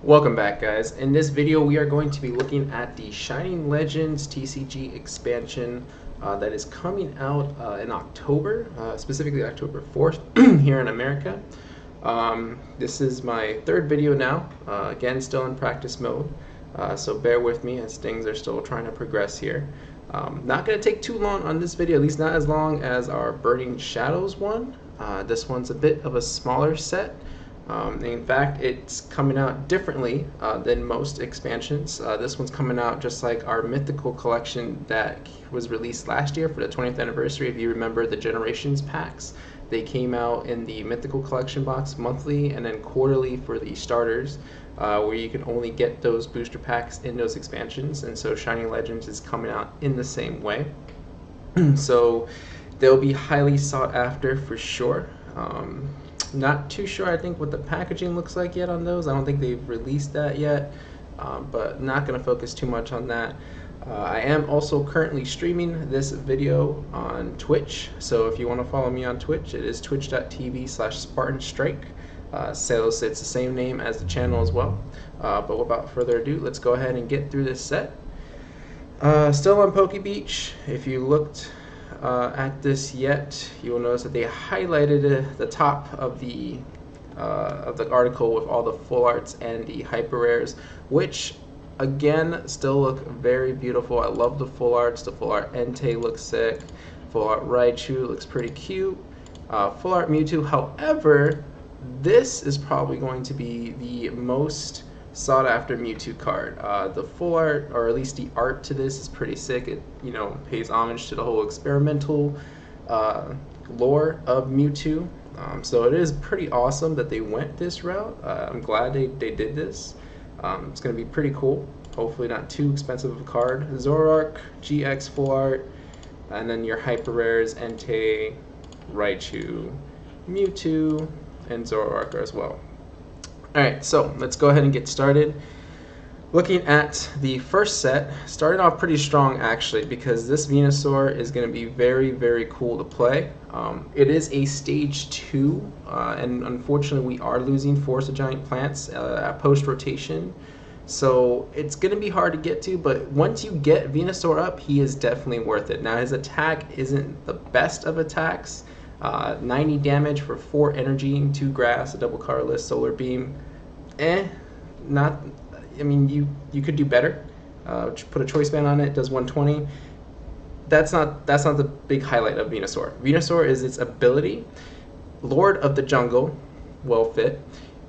Welcome back, guys. In this video we are going to be looking at the Shining Legends TCG expansion that is coming out in October, specifically October 4th here in America. This is my third video now, again still in practice mode, so bear with me as things are still trying to progress here. Not going to take too long on this video, at least not as long as our Burning Shadows one. This one's a bit of a smaller set. In fact, it's coming out differently than most expansions. This one's coming out just like our Mythical collection that was released last year for the 20th anniversary. If you remember the Generations packs, they came out in the Mythical collection box monthly and then quarterly for the starters, where you can only get those booster packs in those expansions. And so Shining Legends is coming out in the same way. So they'll be highly sought after for sure. Not too sure, I think, what the packaging looks like yet on those. I don't think they've released that yet, but not going to focus too much on that. I am also currently streaming this video on Twitch, so if you want to follow me on Twitch, it is twitch.tv/SpartanStrike. So it's the same name as the channel as well. But without further ado, let's go ahead and get through this set. Still on Poke Beach. If you looked at this yet, you will notice that they highlighted the top of the article with all the full arts and the hyper rares, which again still look very beautiful. I love the full arts. The full art Entei looks sick. Full art Raichu looks pretty cute. Full art Mewtwo, however, this is probably going to be the most sought after Mewtwo card. The full art, or at least the art to this, is pretty sick. It, pays homage to the whole experimental lore of Mewtwo. So it is pretty awesome that they went this route. I'm glad they did this. It's going to be pretty cool. Hopefully not too expensive of a card. Zoroark, GX full art, and then your hyper rares, Entei, Raichu, Mewtwo, and Zoroark as well. Alright, so let's go ahead and get started. Looking at the first set, starting off pretty strong actually, because this Venusaur is going to be very, very cool to play. It is a stage 2, and unfortunately we are losing Force of Giant Plants at post-rotation. So it's going to be hard to get to, but once you get Venusaur up, he is definitely worth it. Now his attack isn't the best of attacks. 90 damage for 4 energy, 2 grass, a double colorless, solar beam. Not. I mean, you could do better. Put a choice band on it, does 120. That's not the big highlight of Venusaur. Venusaur is its ability. Lord of the Jungle, well fit.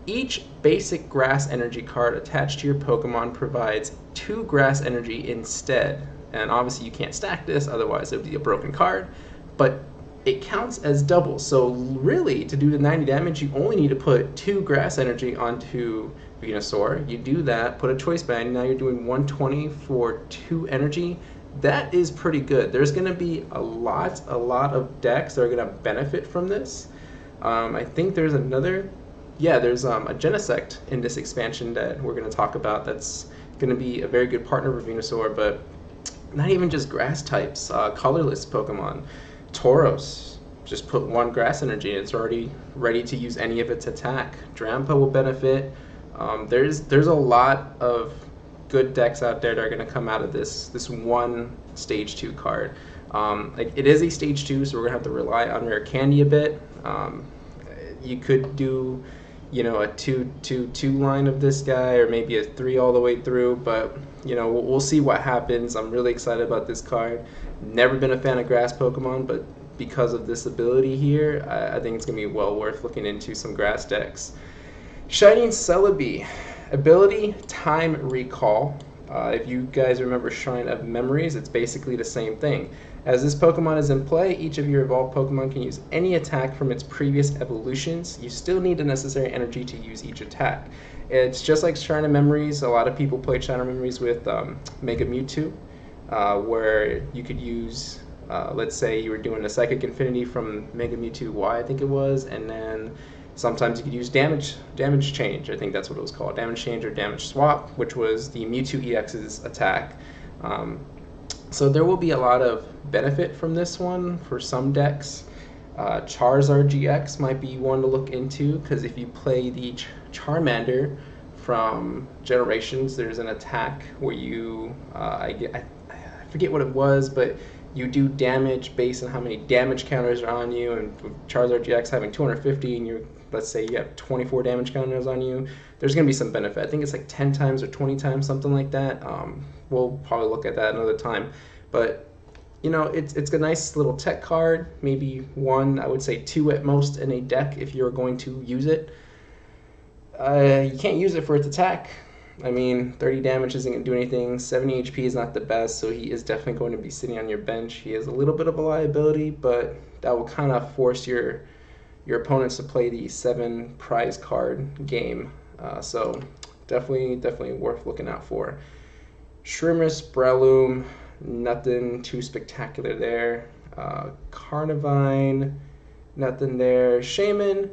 Each basic grass energy card attached to your Pokemon provides 2 grass energy instead. And obviously you can't stack this, otherwise it would be a broken card. But it counts as double, so really to do the 90 damage you only need to put 2 grass energy onto Venusaur. You do that, put a choice band, now you're doing 120 for 2 energy. That is pretty good. There's going to be a lot of decks that are going to benefit from this. I think there's another, there's a Genesect in this expansion that we're going to talk about that's going to be a very good partner for Venusaur, but not even just grass types, colorless Pokemon. Tauros, just put 1 grass energy, it's already ready to use any of its attack. Drampa will benefit. There's a lot of good decks out there that are going to come out of this one stage 2 card. It is a stage 2, so we're going to have to rely on rare candy a bit. You could do a 2-2-2 line of this guy, or maybe a 3 all the way through, but we'll see what happens. I'm really excited about this card. Never been a fan of grass Pokemon, but because of this ability here, I think it's going to be well worth looking into some grass decks. Shining Celebi, ability Time Recall. If you guys remember Shrine of Memories, it's basically the same thing. As this Pokemon is in play, each of your evolved Pokemon can use any attack from its previous evolutions. You still need the necessary energy to use each attack. It's just like Shrine of Memories. A lot of people played Shrine of Memories with Mega Mewtwo, where you could use, let's say you were doing a Psychic Infinity from Mega Mewtwo Y, I think it was, and then sometimes you could use damage change. I think that's what it was called, damage change or damage swap, which was the Mewtwo EX's attack. So there will be a lot of benefit from this one for some decks. Charizard GX might be one to look into, because if you play the Charmander from Generations. There's an attack where you, I forget what it was, but you do damage based on how many damage counters are on you. And with Charizard GX having 250, and you, let's say you have 24 damage counters on you, there's going to be some benefit. I think it's like 10 times or 20 times, something like that. We'll probably look at that another time. But you know, it's a nice little tech card, maybe one, I would say two at most in a deck if you're going to use it. You can't use it for its attack. I mean, 30 damage isn't going to do anything. 70 HP is not the best, so he is definitely going to be sitting on your bench. He is a little bit of a liability, but that will kind of force your opponents to play the 7 prize card game. So definitely worth looking out for. Shrimmus, Breloom, nothing too spectacular there. Carnivine, nothing there. Shaman,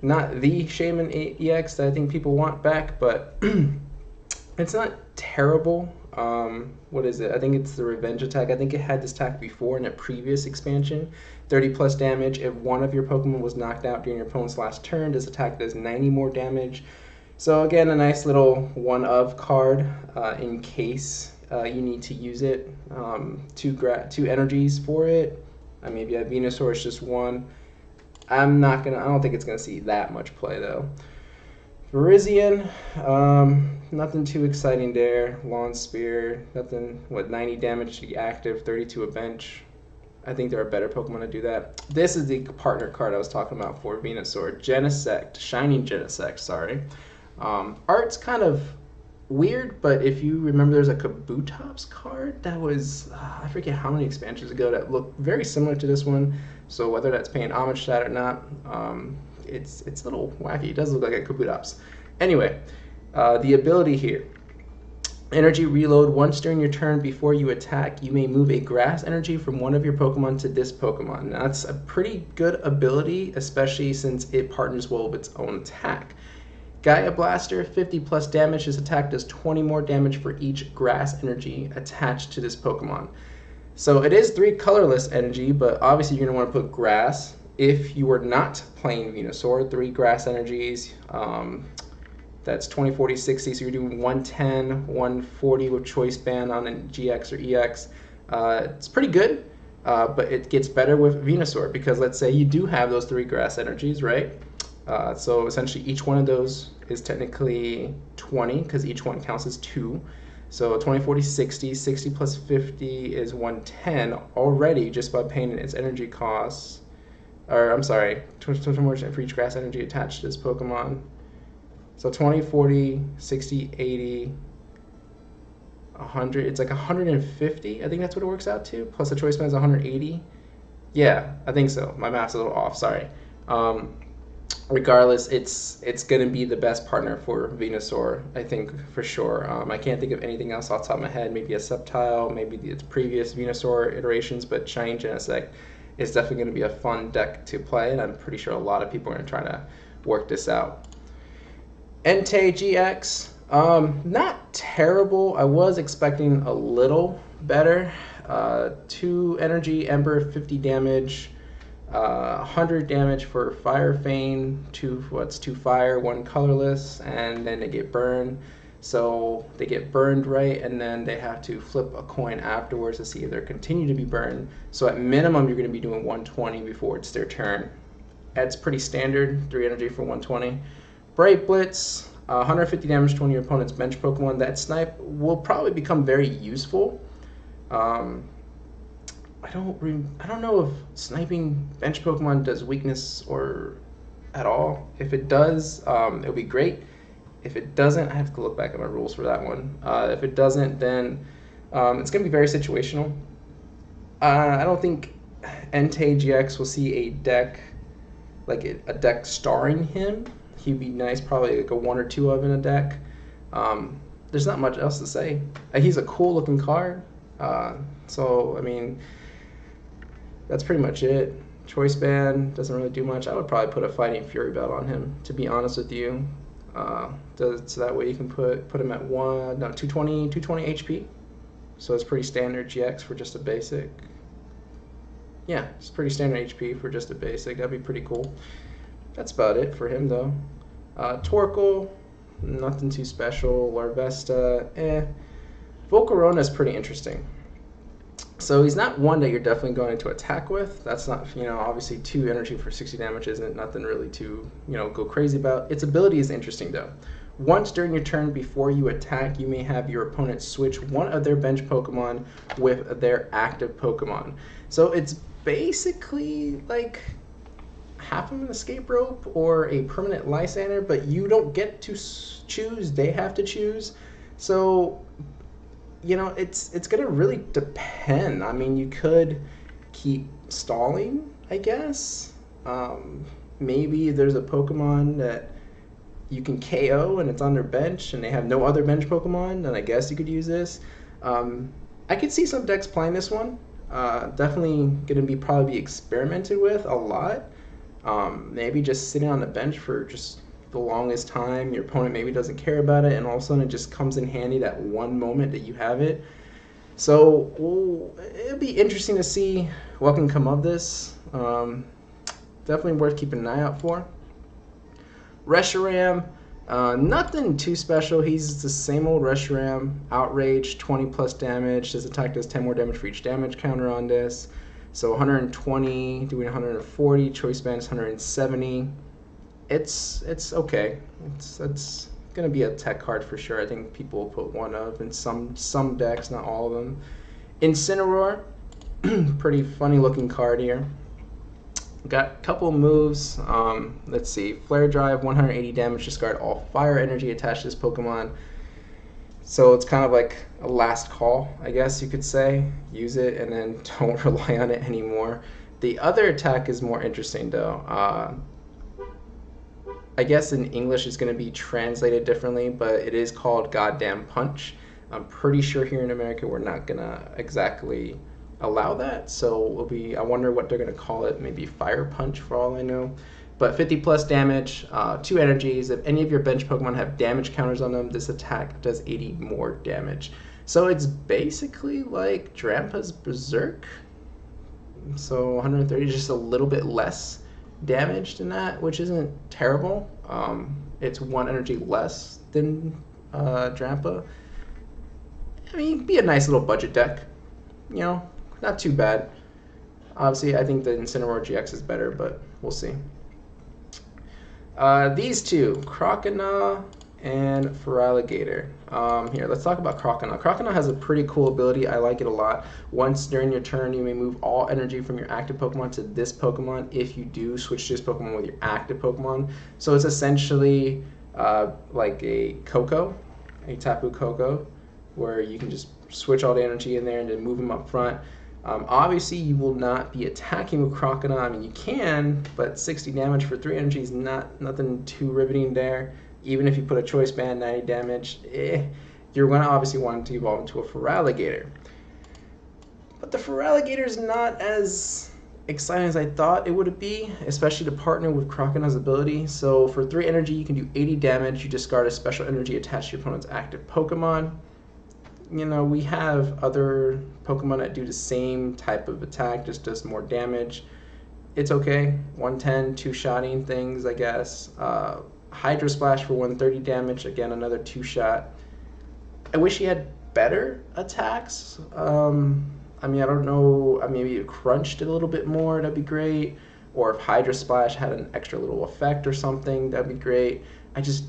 not the Shaman EX that I think people want back, but it's not terrible. What is it? I think it's the Revenge attack. I think it had this attack before in a previous expansion. 30 plus damage. If one of your Pokemon was knocked out during your opponent's last turn, this attack does 90 more damage. So again, a nice little one-of card in case you need to use it. Two energies for it. Maybe a Venusaur is just one. I don't think it's gonna see that much play though. Virizion, nothing too exciting there. Lawn Spear, nothing. 90 damage to the active, 32 a bench. I think there are better Pokemon to do that. This is the partner card I was talking about for Venusaur. Genesect, Shining Genesect, sorry. Art's kind of weird, but if you remember, there's a Kabutops card that was, I forget how many expansions ago, that looked very similar to this one. So whether that's paying homage to that or not, it's a little wacky. It does look like a Kabutops. Anyway, the ability here. Energy reload. Once during your turn before you attack, you may move a grass energy from one of your Pokemon to this Pokemon. Now, that's a pretty good ability, especially since it partners well with its own attack. Gaia Blaster, 50 plus damage. This attack does 20 more damage for each grass energy attached to this Pokemon. So it is 3 colorless energy, but obviously you're going to want to put grass. If you were not playing Venusaur, 3 grass energies, that's 20, 40, 60, so you're doing 110, 140 with Choice Band on a GX or EX. It's pretty good, but it gets better with Venusaur, because let's say you do have those 3 grass energies, right? So essentially each one of those is technically 20, because each one counts as 2. So 20, 40, 60, 60 plus 50 is 110 already just by paying its energy costs. Or I'm sorry, 20 more for each grass energy attached to this Pokemon. So 20, 40, 60, 80, 100, it's like 150, I think that's what it works out to, plus the choice band is 180. Yeah, I think so. My math's a little off, sorry. Regardless, it's going to be the best partner for Venusaur, I think, for sure. I can't think of anything else off the top of my head. Maybe a Sceptile, maybe the previous Venusaur iterations, but Shining Genesect is definitely going to be a fun deck to play, and I'm pretty sure a lot of people are going to try to work this out. Entei GX, not terrible. I was expecting a little better. 2 energy, Ember, 50 damage. 100 damage for Fire Feign, 2 fire, 1 colorless, and then they get burned. So they get burned, right, and then they have to flip a coin afterwards to see if they continue to be burned. So at minimum, you're going to be doing 120 before it's their turn. That's pretty standard, 3 energy for 120. Bright Blitz, 150 damage to one of your opponent's bench Pokemon. That snipe will probably become very useful. I don't know if sniping bench Pokemon does weakness or at all. If it does, it'll be great. If it doesn't, I have to look back at my rules for that one. If it doesn't, then it's going to be very situational. I don't think Entei GX will see a deck, like a deck starring him. He'd be nice, probably like a 1 or 2 of in a deck. There's not much else to say. He's a cool looking card. So, I mean, that's pretty much it. Choice Band doesn't really do much. I would probably put a Fighting Fury Belt on him, to be honest with you. So that way you can put him at 220 HP. So it's pretty standard GX for just a basic. Yeah, it's pretty standard HP for just a basic. That'd be pretty cool. That's about it for him though. Torkoal, nothing too special. Larvesta, Volcarona is pretty interesting. So he's not one that you're definitely going to attack with. That's not, obviously 2 energy for 60 damage isn't nothing really to, go crazy about. Its ability is interesting though. Once during your turn before you attack, you may have your opponent switch one of their bench Pokemon with their active Pokemon. So it's basically like half of an escape rope or a permanent Lysander, but you don't get to choose. They have to choose. So it's gonna really depend. I mean, you could keep stalling, I guess. Maybe there's a Pokemon that you can KO and it's on their bench and they have no other bench Pokemon, then I guess you could use this. I could see some decks playing this one. Definitely gonna probably be experimented with a lot. Maybe just sitting on the bench for just the longest time. Your opponent maybe doesn't care about it, and all of a sudden it just comes in handy that one moment that you have it. So it'll be interesting to see what can come of this. Definitely worth keeping an eye out for. Reshiram, nothing too special. He's the same old Reshiram. Outrage, 20 plus damage. This attack does 10 more damage for each damage counter on this. So 120, doing 140. Choice band is 170. It's okay. It's gonna be a tech card for sure. I think people will put one of in some decks, not all of them. Incineroar, pretty funny looking card here. Got a couple moves. Let's see. Flare Drive, 180 damage, discard all fire energy attached to this Pokemon. So it's kind of like a last call, I guess you could say. Use it and then don't rely on it anymore. The other attack is more interesting though. I guess in English it's going to be translated differently, but it is called Goddamn Punch. I'm pretty sure here in America we're not going to exactly allow that, so I wonder what they're going to call it, maybe Fire Punch for all I know. But 50 plus damage, 2 energies. If any of your bench Pokemon have damage counters on them, this attack does 80 more damage. So it's basically like Drampa's Berserk. So 130, just a little bit less damage than that, which isn't terrible. It's 1 energy less than Drampa. I mean, be a nice little budget deck. Not too bad. Obviously, I think the Incineroar GX is better, but we'll see. These two, Croconaw and Feraligatr. Here, let's talk about Croconaw. Croconaw has a pretty cool ability. I like it a lot. Once during your turn, you may move all energy from your active Pokemon to this Pokemon if you do switch to this Pokemon with your active Pokemon. So it's essentially like a Koko, a Tapu Koko, where you can just switch all the energy in there and then move them up front. Obviously, you will not be attacking with Croconaw. I mean, you can, but 60 damage for 3 energy is nothing too riveting there. Even if you put a choice band, 90 damage, you're going to obviously want to evolve into a Feraligatr. But the Feraligatr is not as exciting as I thought it would be, especially to partner with Croconaw's ability. So for 3 energy, you can do 80 damage. You discard a special energy attached to your opponent's active Pokemon. We have other Pokemon that do the same type of attack, just does more damage. It's okay. 110, 2-shotting things, I guess. Hydro Splash for 130 damage, again, another 2-shot. I wish he had better attacks. I mean, I don't know, maybe if Crunch did a little bit more, that'd be great. Or if Hydro Splash had an extra little effect or something, that'd be great. I just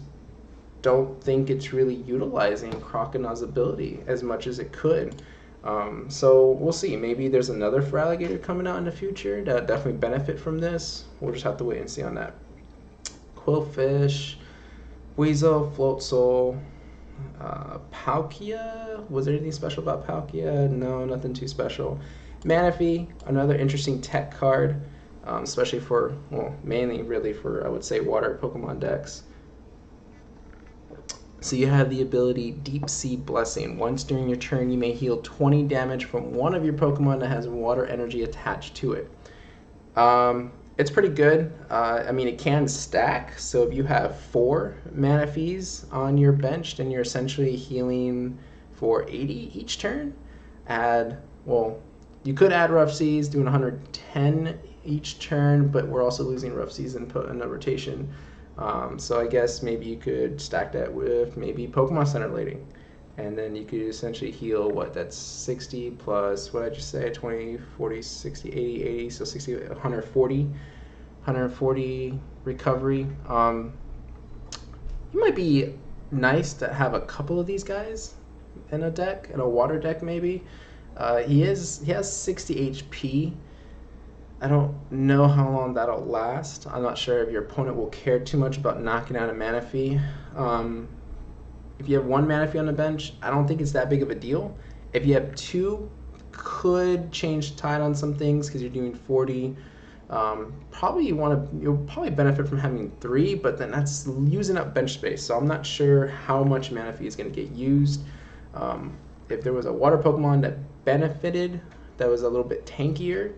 don't think it's really utilizing Croconaw's ability as much as it could. So we'll see. Maybe there's another Feraligatr coming out in the future that definitely benefit from this. We'll just have to wait and see on that. Quillfish, Weasel, Floatzel, Palkia. Was there anything special about Palkia? No, nothing too special. Manaphy, another interesting tech card, especially for, well, mainly really for, I would say, water Pokemon decks. So you have the ability Deep Sea Blessing. Once during your turn, you may heal 20 damage from one of your Pokemon that has water energy attached to it. It's pretty good. I mean, it can stack. So if you have 4 Manaphy's on your bench, then you're essentially healing for 80 each turn. You could add Rough Seas, doing 110 each turn, but we're also losing Rough Seas in the rotation. So I guess maybe you could stack that with maybe Pokemon Center Lady. And then you could essentially heal what, that's 60 plus, what did I just say, 20, 40, 60, 80, 80, so 60, 140 recovery. It might be nice to have a couple of these guys in a deck, in a water deck maybe. He has 60 HP. I don't know how long that'll last. I'm not sure if your opponent will care too much about knocking out a Manaphy. If you have one Manaphy on the bench, I don't think it's that big of a deal. If you have two, could change tide on some things because you're doing 40. You'll probably benefit from having three, but then that's using up bench space. So I'm not sure how much Manaphy is going to get used. If there was a water Pokemon that benefited, that was a little bit tankier,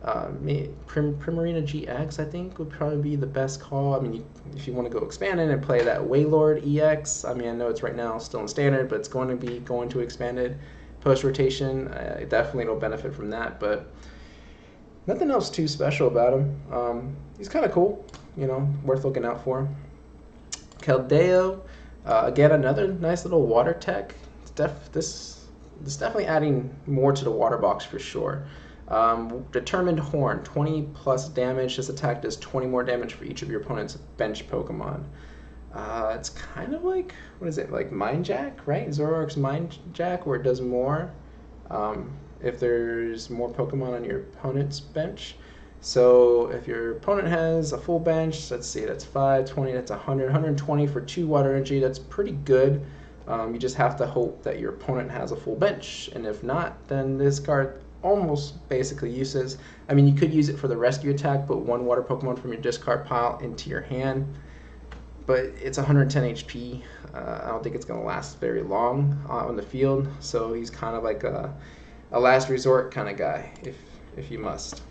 Primarina GX I think would probably be the best call. I mean, if you want to go expanded and play that Wailord EX, I mean, I know it's right now still in standard, but it's going to be going to expanded post rotation. Definitely it'll benefit from that, but nothing else too special about him. He's kind of cool, you know, worth looking out for. Keldeo, again, another nice little water tech. This is definitely adding more to the water box for sure. Determined Horn, 20 plus damage. This attack does 20 more damage for each of your opponent's bench Pokemon. It's kind of like, what is it, like Mind Jack, right? Zoroark's Mind Jack, where it does more if there's more Pokemon on your opponent's bench. So if your opponent has a full bench, let's see, that's 5, 20, that's 100, 120 for 2 water energy. That's pretty good. You just have to hope that your opponent has a full bench, and if not, then this card almost basically uses. I mean, you could use it for the rescue attack, put one water Pokemon from your discard pile into your hand, but it's 110 HP. I don't think it's going to last very long on the field, so he's kind of like a last resort kind of guy, if you must.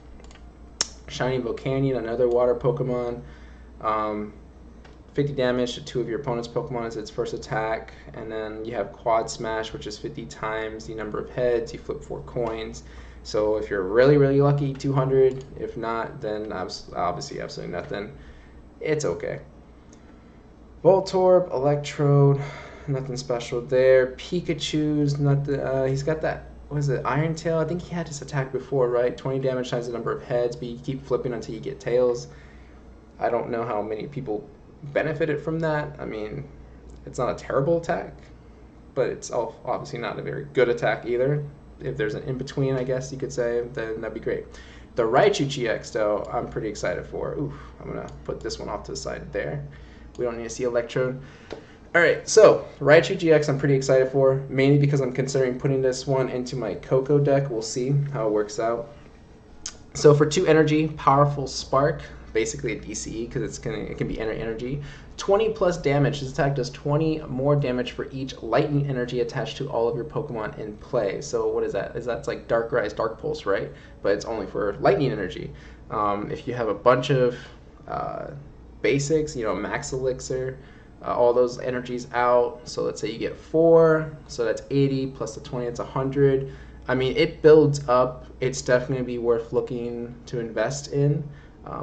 Shiny Volcanion, another water Pokemon. 50 damage to 2 of your opponent's Pokemon as its first attack, and then you have Quad Smash, which is 50 times the number of heads. You flip 4 coins. So if you're really, really lucky, 200. If not, then obviously absolutely nothing. It's okay. Voltorb, Electrode, nothing special there. Pikachu's nothing. He's got that, what is it, Iron Tail? I think he had this attack before, right? 20 damage times the number of heads, but you keep flipping until you get tails. I don't know how many people benefited from that. I mean, it's not a terrible attack, but it's obviously not a very good attack either. If there's an in-between, I guess you could say, then that'd be great. The Raichu GX, though, I'm pretty excited for. Oof, I'm going to put this one off to the side there. We don't need to see Electrode. Alright, so Raichu GX I'm pretty excited for, mainly because I'm considering putting this one into my Coco deck. We'll see how it works out. So for 2 energy, Powerful Spark, basically a DCE because it can be energy. 20 plus damage. This attack does 20 more damage for each lightning energy attached to all of your Pokemon in play. So what is that? That's like Darkrai, Dark Pulse, right? But it's only for lightning energy. If you have a bunch of basics, you know, Max Elixir, all those energies out. So let's say you get 4, so that's 80 plus the 20, it's 100. I mean, it builds up. It's definitely be worth looking to invest in.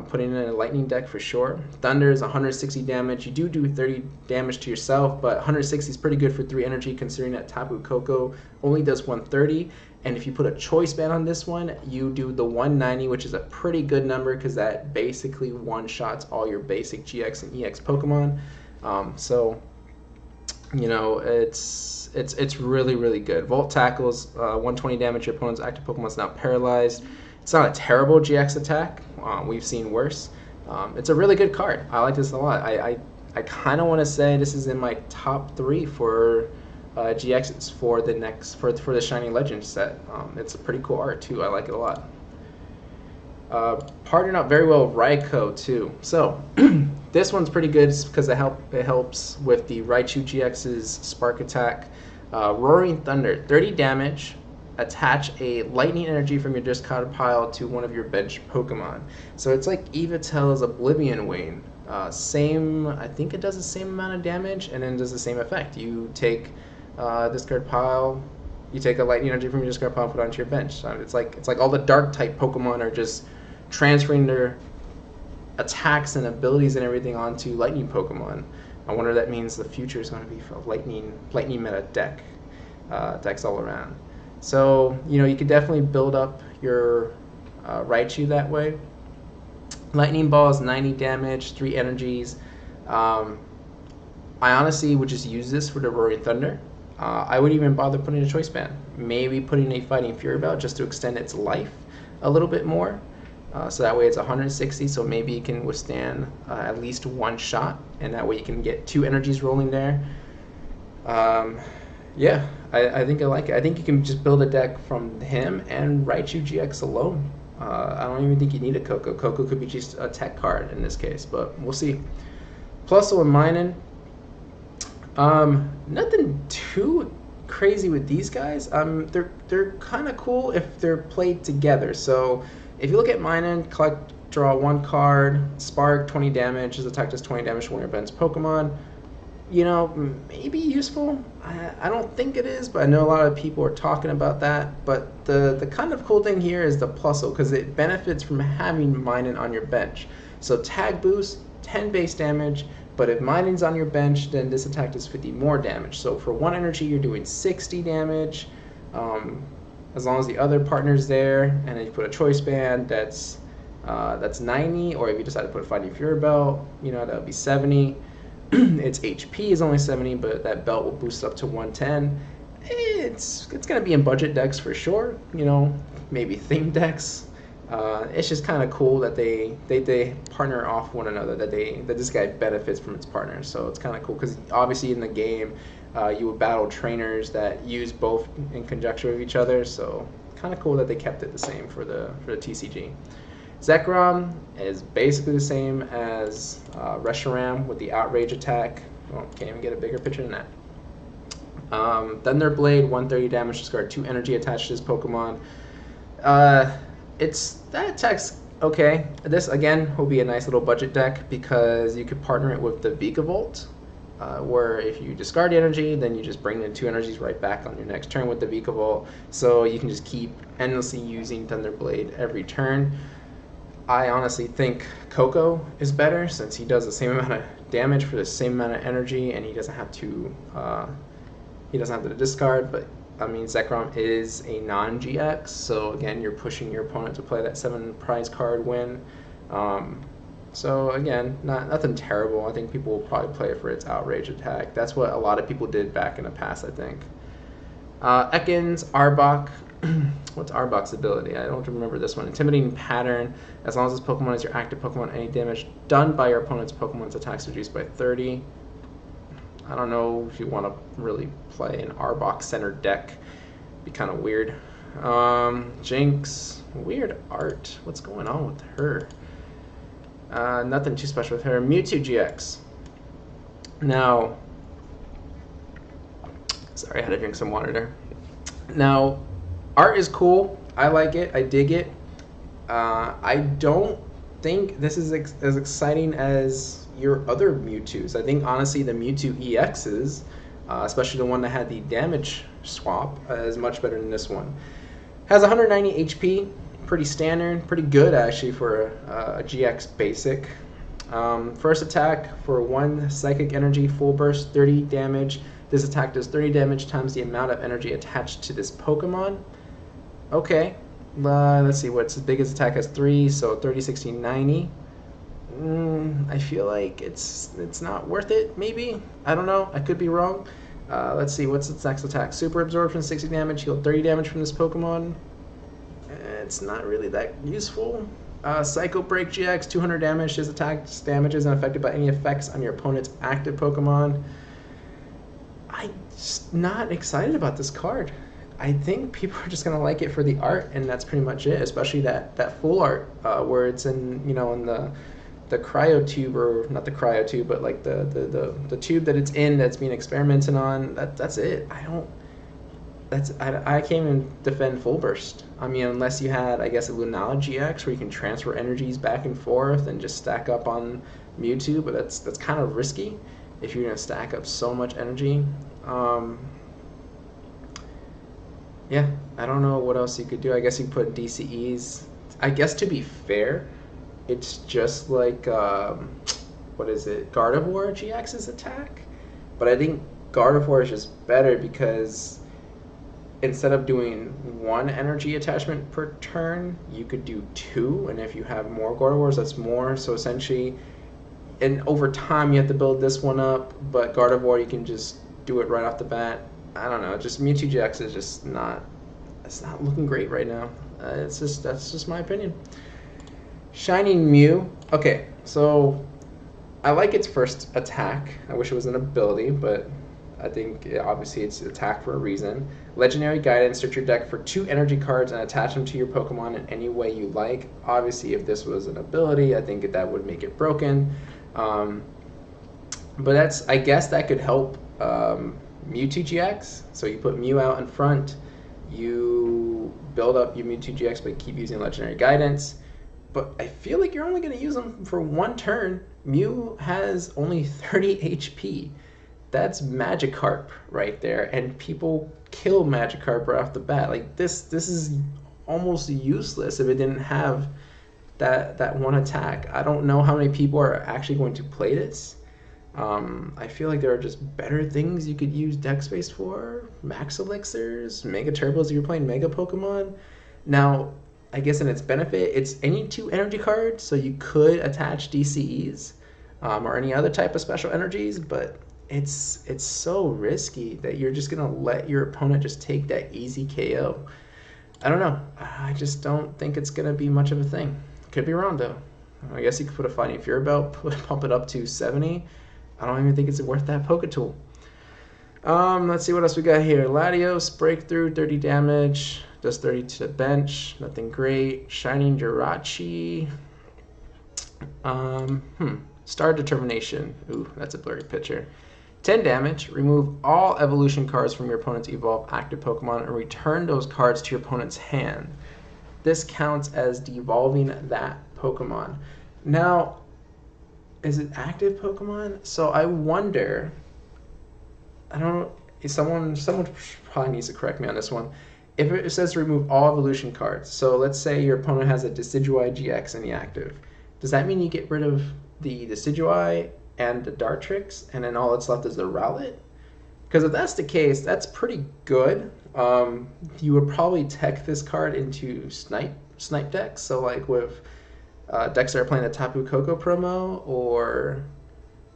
Putting in a lightning deck for sure. Thunder is 160 damage. You do 30 damage to yourself, but 160 is pretty good for 3 energy considering that Tapu Koko only does 130. And if you put a choice band on this one, you do the 190, which is a pretty good number because that basically one-shots all your basic GX and EX Pokemon. So, you know, it's really, really good. Volt Tackles, 120 damage. Your opponent's active Pokemon is now paralyzed. It's not a terrible GX attack. We've seen worse. It's a really good card. I like this a lot. I kind of want to say this is in my top 3 for GXs for the Shiny Legends set. It's a pretty cool art too. I like it a lot. Partnered up very well with Raikou too. So this one's pretty good because it helps with the Raichu GX's Spark Attack. Roaring Thunder, 30 damage. Attach a lightning energy from your discard pile to one of your bench Pokemon. So it's like Yveltal's Oblivion Wing. I think it does the same amount of damage and then does the same effect. You take discard pile, you take a lightning energy from your discard pile and put it onto your bench. It's like all the dark type Pokemon are just transferring their attacks and abilities and everything onto lightning Pokemon. I wonder if that means the future is going to be for lightning meta decks all around. So you could definitely build up your Raichu that way. Lightning Ball is 90 damage, 3 energies. I honestly would just use this for the Roaring Thunder. I wouldn't even bother putting a Choice Band. Maybe putting a Fighting Fury Belt just to extend its life a little bit more. So that way it's 160, so maybe it can withstand at least one shot, and that way you can get 2 energies rolling there. Yeah, I think I like it. I think you can just build a deck from him and Raichu GX alone. I don't even think you need a Coco. Coco could be just a tech card in this case, but we'll see. Plusle and Minun. Nothing too crazy with these guys. They're kind of cool if they're played together. So if you look at Minun, collect, draw 1 card, Spark, 20 damage. His attack does 20 damage to one of your bench Pokemon. Maybe useful. I don't think it is, but I know a lot of people are talking about that. But the kind of cool thing here is the Plusle, because it benefits from having Minun on your bench. So tag boost, 10 base damage, but if Minun's on your bench, then this attack does 50 more damage. So for 1 energy, you're doing 60 damage. As long as the other partner's there, and then you put a Choice Band, that's 90. Or if you decide to put a Fighting Fury Belt, that would be 70. Its HP is only 70, but that belt will boost up to 110. It's gonna be in budget decks for sure. Maybe theme decks. It's just kind of cool that they partner off one another. That this guy benefits from its partner. So it's kind of cool because obviously in the game, you would battle trainers that use both in conjunction with each other. So kind of cool that they kept it the same for the TCG. Zekrom is basically the same as Reshiram with the Outrage attack. Oh, can't even get a bigger picture than that. Thunderblade, 130 damage, discard 2 energy attached to this Pokemon. That attack's okay. This again will be a nice little budget deck because you could partner it with the Vikavolt, where if you discard energy, then you just bring in 2 energies right back on your next turn with the Vikavolt. So you can just keep endlessly using Thunderblade every turn. I honestly think Coco is better since he does the same amount of damage for the same amount of energy, and he doesn't have to discard. But I mean, Zekrom is a non-GX, so again, you're pushing your opponent to play that 7 prize card win. So again, nothing terrible. I think people will probably play it for its Outrage attack. That's what a lot of people did back in the past, I think. Ekans, Arbok. What's Arbok's ability? I don't remember this one. Intimidating Pattern. As long as this Pokemon is your active Pokemon, any damage done by your opponent's Pokemon's attacks reduced by 30. I don't know if you want to really play an Arbok center deck. Be kind of weird. Jinx. Weird art. What's going on with her? Nothing too special with her. Mewtwo GX. Now, sorry, I had to drink some water there. Now, art is cool. I like it. I dig it. I don't think this is as exciting as your other Mewtwo's. I think, honestly, the Mewtwo EXs, especially the one that had the damage swap, is much better than this one. Has 190 HP. Pretty standard. Pretty good, actually, for a GX basic. First attack for 1 Psychic Energy, full burst, 30 damage. This attack does 30 damage times the amount of energy attached to this Pokemon. Okay, let's see, what's the biggest attack has 3, so 30, 60, 90. I feel like it's not worth it, maybe? I don't know, I could be wrong. Let's see, what's its next attack? Super Absorption, 60 damage, heal 30 damage from this Pokemon. It's not really that useful. Psycho Break GX, 200 damage. This attack damage isn't affected by any effects on your opponent's active Pokemon. I'm just not excited about this card. I think people are just gonna like it for the art, and that's pretty much it. Especially that full art where it's in in the cryo tube, or not the cryo tube, but like the tube that it's in that's being experimented on. That's it. I can't even defend Full Burst. I mean, unless you had, I guess, a Lunala GX where you can transfer energies back and forth and just stack up on Mewtwo, but that's kind of risky if you're gonna stack up so much energy. Yeah, I don't know what else you could do. I guess you could put DCEs. I guess, to be fair, it's just like what is it? Gardevoir GX's attack, but I think Gardevoir is just better because instead of doing one energy attachment per turn, you could do two, and if you have more Gardevoirs, that's more. So essentially, and over time you have to build this one up, but Gardevoir you can just do it right off the bat. I don't know, just Mewtwo GX is just not, it's not looking great right now. That's just my opinion. Shining Mew. Okay, so I like its first attack. I wish it was an ability, but I think obviously it's attack for a reason. Legendary Guidance, search your deck for 2 energy cards and attach them to your Pokemon in any way you like. Obviously, if this was an ability, I think that would make it broken. But that's, I guess that could help Mewtwo GX. So you put Mew out in front, you build up your Mewtwo GX, but keep using Legendary Guidance. But I feel like you're only going to use them for one turn. Mew has only 30 HP. That's Magikarp right there, and people kill Magikarp right off the bat. Like this is almost useless if it didn't have that one attack. I don't know how many people are actually going to play this. I feel like there are just better things you could use deck space for. Max Elixirs, Mega Turbos if you're playing Mega Pokemon. Now, I guess in its benefit, it's any 2 energy cards, so you could attach DCEs or any other type of special energies, but it's so risky that you're just gonna let your opponent just take that easy KO. I don't know. I just don't think it's gonna be much of a thing. Could be wrong though. I guess you could put a Fighting Fury belt, pump it up to 70. I don't even think it's worth that Poké Tool. Let's see what else we got here. Latios, Breakthrough, 30 damage, does 30 to the bench, nothing great. Shining Jirachi. Star Determination. Ooh, that's a blurry picture. 10 damage, remove all evolution cards from your opponent's evolved active Pokemon and return those cards to your opponent's hand. This counts as devolving that Pokemon. Now, is it active Pokemon? So I wonder, I don't know, someone probably needs to correct me on this one. If it says remove all evolution cards, so let's say your opponent has a Decidueye GX in the active, does that mean you get rid of the Decidueye and the Dartrix, and then all that's left is the Rowlet? Because if that's the case, that's pretty good. You would probably tech this card into snipe decks. So like with decks that are playing the Tapu Koko promo, or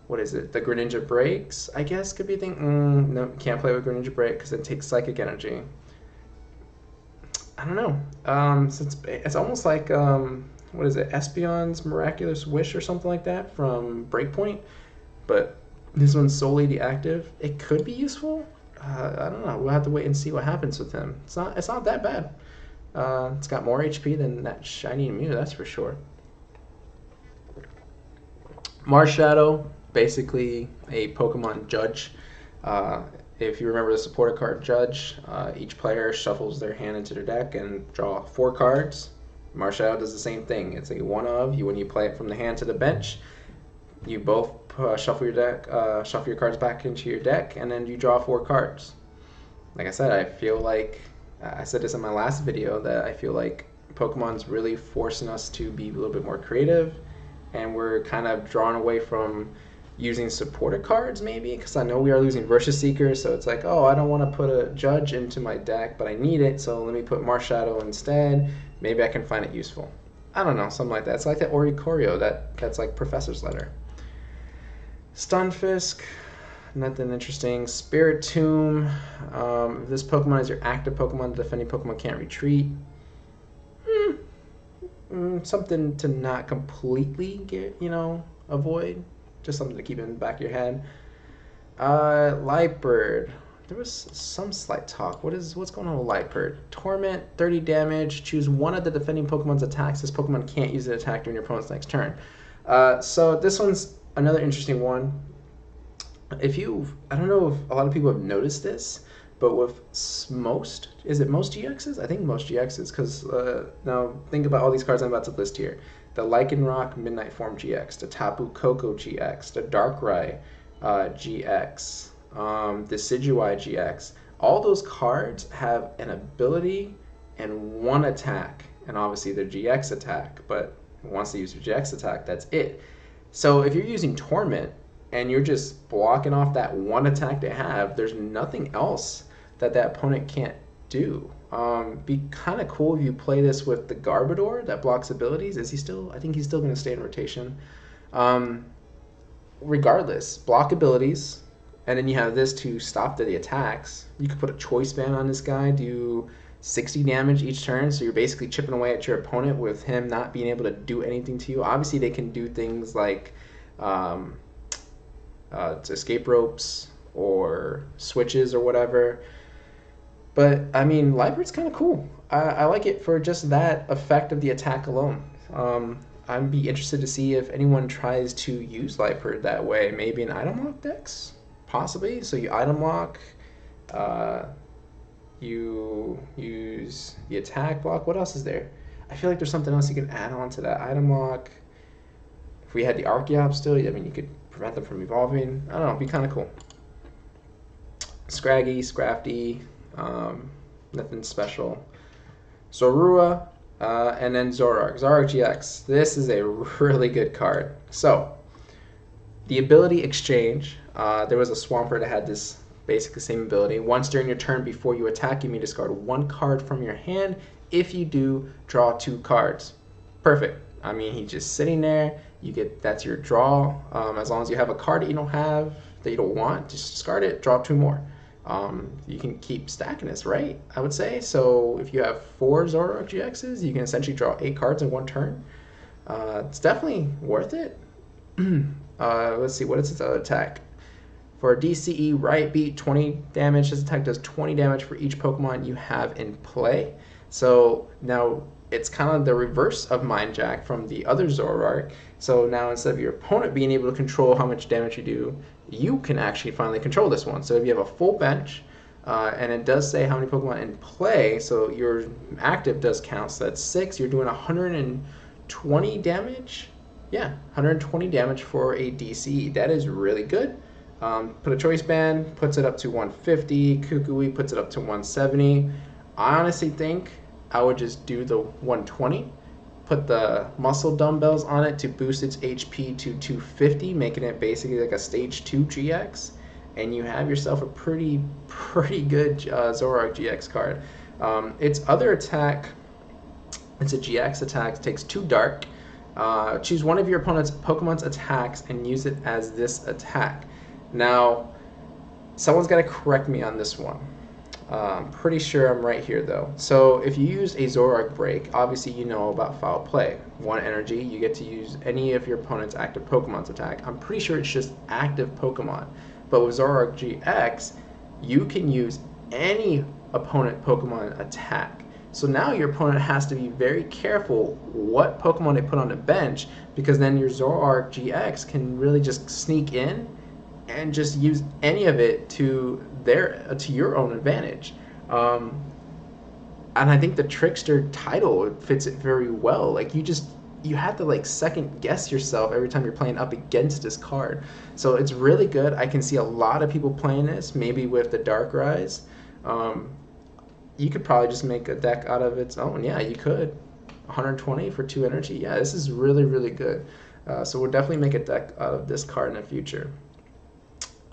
what is it, the Greninja Breaks, I guess could be a thing. No, can't play with Greninja Break because it takes Psychic Energy. I don't know. So it's almost like what is it, Espeon's Miraculous Wish or something like that from Breakpoint, but this one's solely the active. It could be useful. I don't know. We'll have to wait and see what happens with him. It's not that bad. It's got more HP than that shiny Mew, that's for sure. Marshadow, basically a Pokemon Judge. If you remember the supporter card Judge, each player shuffles their hand into their deck and draw 4 cards. Marshadow does the same thing. It's a one of you when you play it from the hand to the bench. You both shuffle your cards back into your deck, and then you draw 4 cards. Like I said, I feel like I said this in my last video that I feel like Pokemon's really forcing us to be a little bit more creative, and we're kind of drawn away from using supporter cards maybe, because I know we are losing Versus Seeker, so it's like, oh, I don't want to put a Judge into my deck, but I need it, so let me put Marshadow instead. Maybe I can find it useful. I don't know, something like that. It's like that Oricorio, that's like Professor's Letter. Stunfisk, nothing interesting. Spiritomb, if this Pokemon is your active Pokemon, the defending Pokemon can't retreat. Something to not completely avoid. Just something to keep in the back of your head. Lightbird. There was some slight talk. What's going on with Lightbird? Torment, 30 damage. Choose one of the defending Pokemon's attacks. This Pokemon can't use the attack during your opponent's next turn. So this one's another interesting one. I don't know if a lot of people have noticed this, but with most GXs? I think most GXs, because now think about all these cards I'm about to list here. The Lycanroc Midnight Form GX, the Tapu Koko GX, the Darkrai GX, the Decidueye GX. All those cards have an ability and one attack, and obviously their GX attack, but wants to use your GX attack, that's it. So if you're using Torment and you're just blocking off that one attack they have, there's nothing else that that opponent can't do. Be kind of cool if you play this with the Garbodor that blocks abilities. Is he still? I think he's still going to stay in rotation. Um, Regardless, block abilities, and then you have this to stop the attacks. You could put a choice band on this guy, do 60 damage each turn, so you're basically chipping away at your opponent with him not being able to do anything to you. Obviously, they can do things like escape ropes or switches or whatever. But, I mean, Liebhert's kind of cool. I like it for just that effect of the attack alone. I'd be interested to see if anyone tries to use Liebherr that way. Maybe in item lock decks? Possibly. So you item lock, you use the attack block. What else is there? I feel like there's something else you can add on to that item lock. If we had the Archeops still, I mean, you could prevent them from evolving. I don't know, it'd be kind of cool. Scraggy, Scrafty, nothing special. Zorua, and then Zoroark. Zoroark GX. This is a really good card. So, the ability exchange. There was a Swampert that had this basically same ability. Once during your turn before you attack, you may discard one card from your hand. If you do, draw 2 cards. Perfect. I mean, he's just sitting there. You get that's your draw. As long as you have a card that you don't have, that you don't want, just discard it. Draw 2 more. You can keep stacking this, right? I would say. So if you have 4 Zoroark GXs, you can essentially draw 8 cards in one turn. It's definitely worth it. Let's see, what is its other attack? For DCE, right beat 20 damage. This attack does 20 damage for each Pokemon you have in play. So now it's kind of the reverse of Mind Jack from the other Zoroark. So now instead of your opponent being able to control how much damage you do, you can actually finally control this one. So if you have a full bench, and it does say how many Pokemon in play, so your active does count, so that's 6, you're doing 120 damage? Yeah, 120 damage for a DCE. That is really good. Put a choice band, puts it up to 150. Kukui puts it up to 170. I honestly think I would just do the 120. Put the muscle dumbbells on it to boost its HP to 250, making it basically like a stage 2 GX. And you have yourself a pretty good Zoroark GX card. Its other attack, it's a GX attack, it takes 2 dark. Choose one of your opponent's Pokemon's attacks and use it as this attack. Now, someone's got to correct me on this one. I'm pretty sure I'm right here, though. So if you use a Zoroark break, obviously you know about foul play. 1 energy, you get to use any of your opponent's active Pokemon's attack. I'm pretty sure it's just active Pokemon. But with Zoroark GX, you can use any opponent Pokemon attack. So now your opponent has to be very careful what Pokemon they put on the bench, because then your Zoroark GX can really just sneak in and just use any of it to your own advantage. And I think the Trickster title fits it very well. Like you have to like second guess yourself every time you're playing up against this card. So it's really good. I can see a lot of people playing this, maybe with the Darkrai. You could probably just make a deck out of its own. Yeah, you could. 120 for 2 energy. Yeah, this is really good. So we'll definitely make a deck out of this card in the future.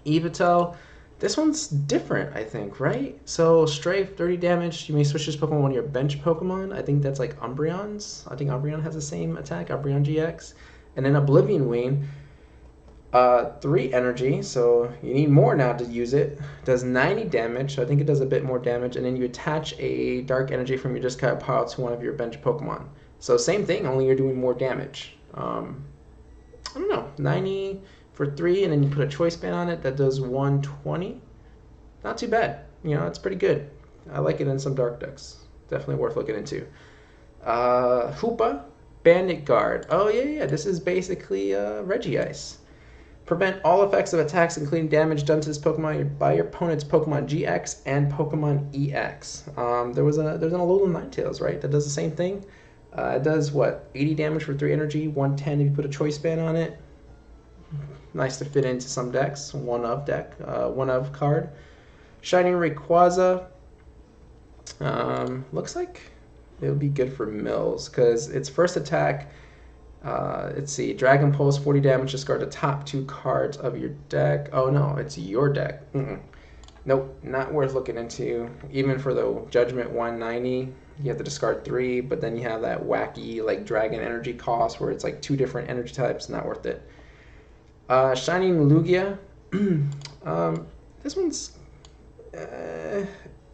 Yveltal, this one's different, I think, right? So Strafe, 30 damage. You may switch this Pokemon to one of your bench Pokemon. I think that's like Umbreon's. I think Umbreon has the same attack, Umbreon GX. And then Oblivion Wing, 3 energy, so you need more now to use it. Does 90 damage, so I think it does a bit more damage. And then you attach a Dark Energy from your discard pile to one of your bench Pokemon. So same thing, only you're doing more damage. I don't know, 90... for 3, and then you put a choice band on it that does 120. Not too bad. You know, it's pretty good. I like it in some dark decks. Definitely worth looking into. Hoopa, Bandit Guard. Oh, yeah. This is basically Regice. Prevent all effects of attacks, including damage done to this Pokemon by your opponent's Pokemon GX and Pokemon EX. There's an Alolan Ninetales, right? That does the same thing. It does, what, 80 damage for 3 energy, 110 if you put a choice band on it. Nice to fit into some decks. One of card. Shining Rayquaza. Looks like it would be good for Mills because its first attack Let's see. Dragon Pulse, 40 damage. Discard the top 2 cards of your deck. Oh no, it's your deck. Nope, not worth looking into. Even for the Judgment 190, you have to discard 3, but then you have that wacky like dragon energy cost where it's like 2 different energy types. Not worth it. Shining Lugia. This one's...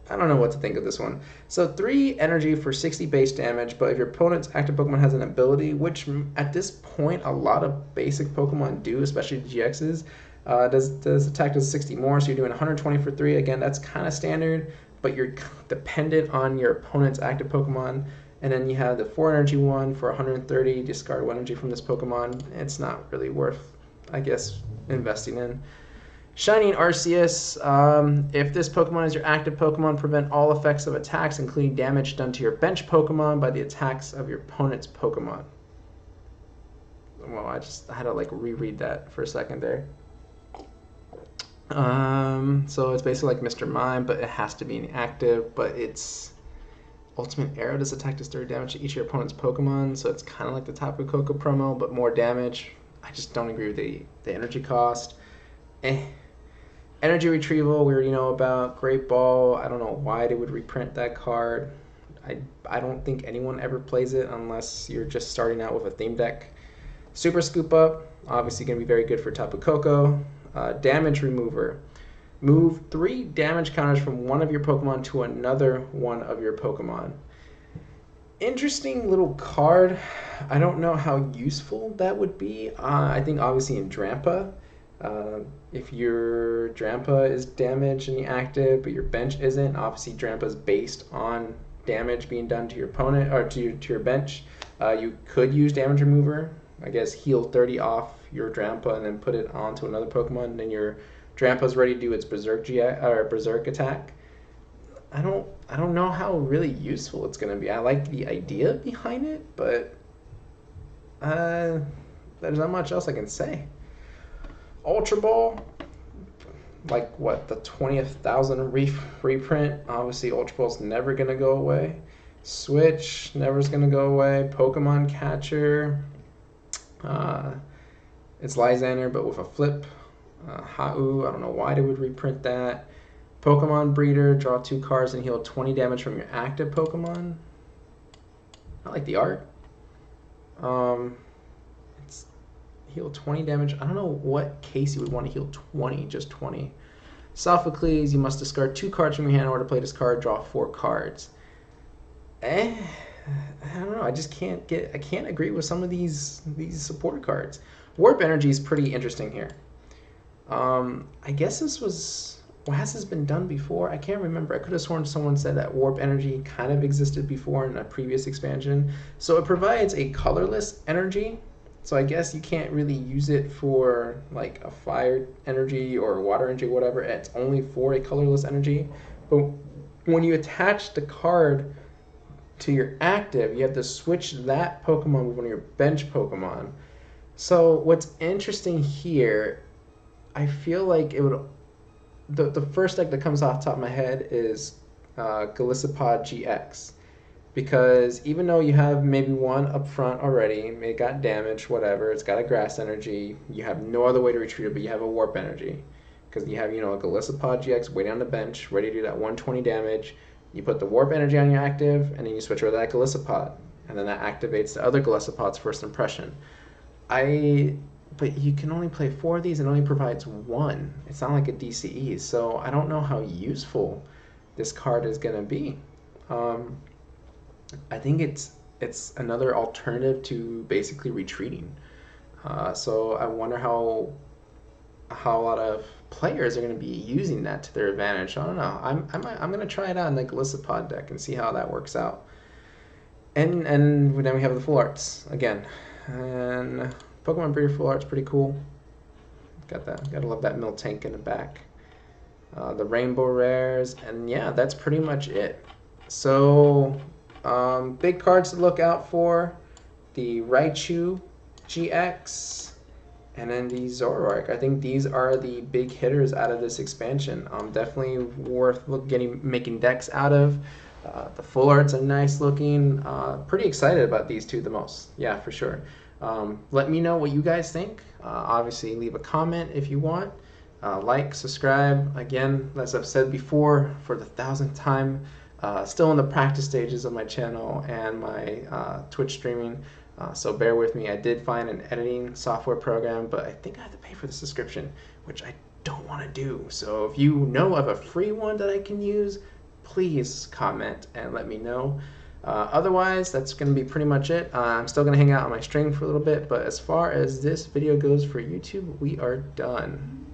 I don't know what to think of this one. So 3 energy for 60 base damage, but if your opponent's active Pokemon has an ability, which at this point a lot of basic Pokemon do, especially the GXs, does attack does 60 more, so you're doing 120 for 3. Again, that's kind of standard, but you're dependent on your opponent's active Pokemon. And then you have the 4 energy one for 130, discard 1 energy from this Pokemon. It's not really worth, I guess, investing in. Shining Arceus, if this Pokemon is your active Pokemon, prevent all effects of attacks, including damage done to your bench Pokemon by the attacks of your opponent's Pokemon. Well, I had to like reread that for a second there. So it's basically like Mr. Mime, but it has to be an active, but it's Ultimate Arrow does attack does 30 damage to each of your opponent's Pokemon, so it's kind of like the Tapu Koko promo, but more damage. I just don't agree with the energy cost. Energy Retrieval, we already know about. Great Ball, I don't know why they would reprint that card. I don't think anyone ever plays it unless you're just starting out with a theme deck. Super Scoop Up, obviously going to be very good for Tapu Koko. Damage Remover. Move 3 damage counters from one of your Pokemon to another one of your Pokemon. Interesting little card. I don't know how useful that would be. I think obviously in Drampa, if your Drampa is damaged and you're active, but your bench isn't, obviously Drampa is based on damage being done to your opponent or to your bench. You could use Damage Remover. I guess heal 30 off your Drampa and then put it onto another Pokemon, and then your Drampa's ready to do its Berserk attack. I don't know how really useful it's gonna be. I like the idea behind it, but there's not much else I can say. Ultra Ball, like what, the 20,000th reprint. Obviously Ultra Ball's never gonna go away. Switch, never's gonna go away. Pokemon Catcher, it's Lysander but with a flip. Hau, I don't know why they would reprint that. Pokemon Breeder, draw 2 cards and heal 20 damage from your active Pokemon. I like the art. It's heal 20 damage. I don't know what case you would want to heal 20, just 20. Sophocles, you must discard 2 cards from your hand in order to play this card, draw 4 cards. I don't know. I just can't agree with some of these support cards. Warp Energy is pretty interesting here. I guess this was... Well, has this been done before? I can't remember. I could have sworn someone said that Warp Energy kind of existed before in a previous expansion. So it provides a colorless energy. So I guess you can't really use it for like a fire energy or water energy, whatever. It's only for a colorless energy. But when you attach the card to your active, you have to switch that Pokemon with one of your bench Pokemon. So what's interesting here, I feel like it would... The first deck that comes off the top of my head is Golisopod GX, because even though you have maybe one up front already, it got damaged, whatever, it's got a grass energy, you have no other way to retreat it, but you have a warp energy, because you have, you know, a Golisopod GX waiting on the bench, ready to do that 120 damage. You put the warp energy on your active, and then you switch over to that Golisopod, and then that activates the other Golisopod's first impression. But you can only play 4 of these and only provides 1. It's not like a DCE, so I don't know how useful this card is going to be. I think it's another alternative to basically retreating. So I wonder how a lot of players are going to be using that to their advantage. I don't know. I'm going to try it out in the Golisopod deck and see how that works out. And then we have the full arts again. And Pokemon Breeder full art's pretty cool. Got that. Gotta love that Miltank in the back. The Rainbow Rares, and yeah, that's pretty much it. So, big cards to look out for: the Raichu GX, and then the Zoroark. I think these are the big hitters out of this expansion. Definitely worth making decks out of. The full arts are nice looking. Pretty excited about these two the most. Yeah, for sure. Let me know what you guys think. Obviously, leave a comment if you want. Like, subscribe. Again, as I've said before, for the 1000th time, still in the practice stages of my channel and my Twitch streaming. So bear with me. I did find an editing software program, but I think I have to pay for the subscription, which I don't want to do. So if you know of a free one that I can use, please comment and let me know. Otherwise, that's going to be pretty much it. I'm still going to hang out on my stream for a little bit, but as far as this video goes for YouTube, we are done.